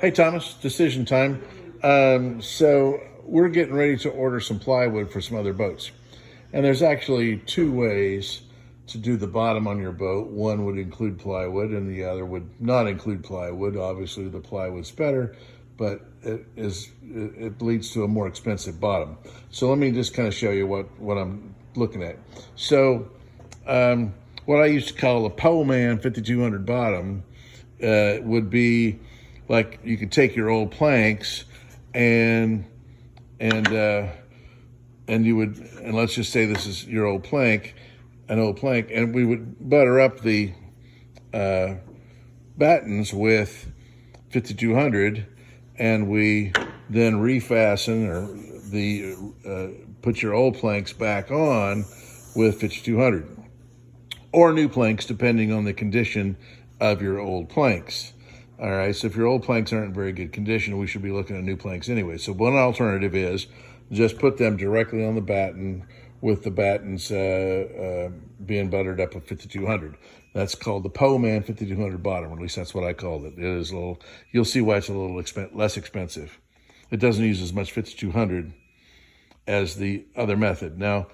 Hey Thomas, decision time. So we're getting ready to order some plywood for some other boats. And there's actually two ways to do the bottom on your boat. One would include plywood and the other would not include plywood. Obviously the plywood's better, but it leads to a more expensive bottom. So let me just kind of show you what I'm looking at. So what I used to call a Poleman 5200 bottom would be like you could take your old planks and you would, and let's just say this is your old plank, and we would butter up the battens with 5200, and we then refasten put your old planks back on with 5200, or new planks depending on the condition of your old planks. All right, so if your old planks aren't in very good condition, we should be looking at new planks anyway. So one alternative is just put them directly on the batten with the battens being buttered up with 5200. That's called the Poleman 5200 bottom, or at least that's what I called it. It is a little, you'll see why it's a little less expensive. It doesn't use as much 5200 as the other method. Now,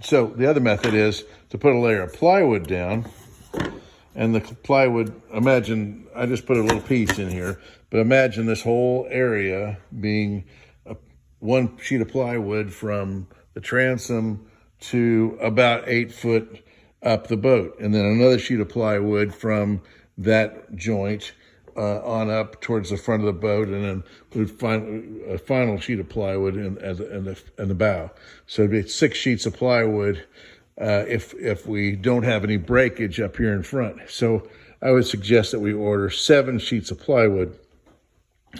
so the other method is to put a layer of plywood down. And the plywood, imagine, I just put a little piece in here, but imagine this whole area being one sheet of plywood from the transom to about 8 foot up the boat. And then another sheet of plywood from that joint on up towards the front of the boat. And then we'd find a final sheet of plywood in the bow. So it'd be 6 sheets of plywood if we don't have any breakage up here in front. So I would suggest that we order 7 sheets of plywood.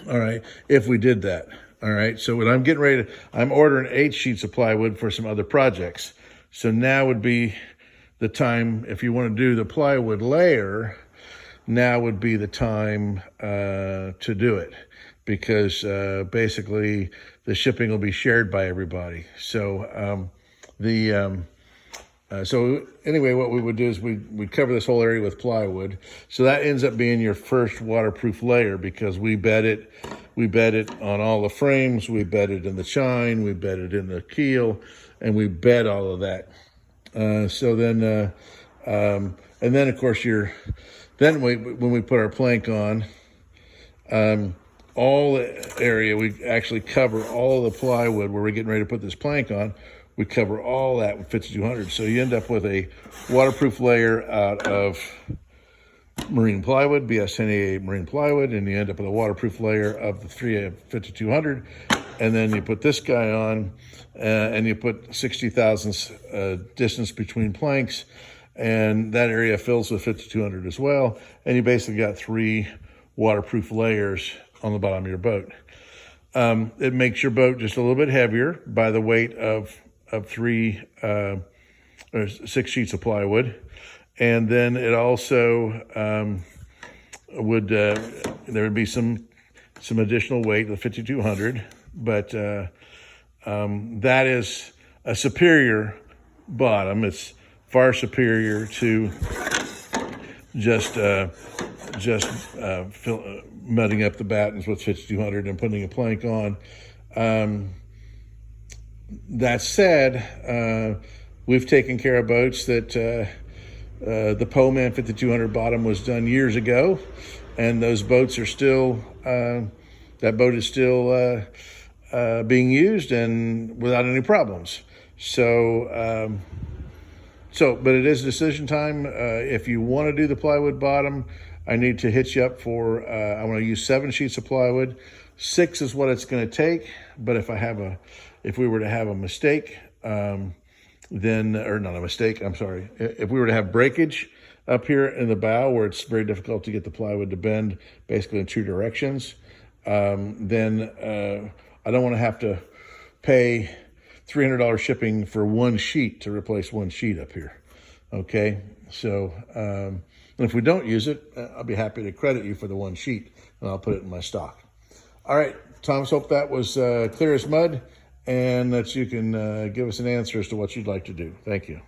All right, if we did that. All right, so when I'm getting ready I'm ordering 8 sheets of plywood for some other projects. So now would be the time, if you want to do the plywood layer, now would be the time to do it, because basically the shipping will be shared by everybody. So so anyway, what we would do is we'd cover this whole area with plywood. So that ends up being your first waterproof layer, because we bed it on all the frames, we bed it in the chine, we bed it in the keel, and we bed all of that. So then, and then of course when we put our plank on, all the area, we actually cover all of the plywood where we're getting ready to put this plank on. We cover all that with 5200. So you end up with a waterproof layer out of marine plywood, BS1088 marine plywood, and you end up with a waterproof layer of the 5200. And then you put this guy on, and you put 60 thousandths distance between planks, and that area fills with 5200 as well. And you basically got 3 waterproof layers on the bottom of your boat. It makes your boat just a little bit heavier by the weight of 3 or 6 sheets of plywood. And then it also would there would be some additional weight of 5200, but that is a superior bottom. It's far superior to just mudding up the battens with 5200 and putting a plank on. That said, we've taken care of boats that the Poleman 5200 bottom was done years ago, and those boats are still, that boat is still being used and without any problems. So, but it is decision time. If you want to do the plywood bottom, I need to hit you up for, I want to use 7 sheets of plywood. 6 is what it's going to take, but if we were to have a mistake, or not a mistake, I'm sorry. If we were to have breakage up here in the bow where it's very difficult to get the plywood to bend basically in 2 directions, then I don't want to have to pay $300 shipping for 1 sheet to replace 1 sheet up here. Okay, so if we don't use it, I'll be happy to credit you for the 1 sheet, and I'll put it in my stock. All right, Thomas, hope that was clear as mud, and that you can give us an answer as to what you'd like to do. Thank you.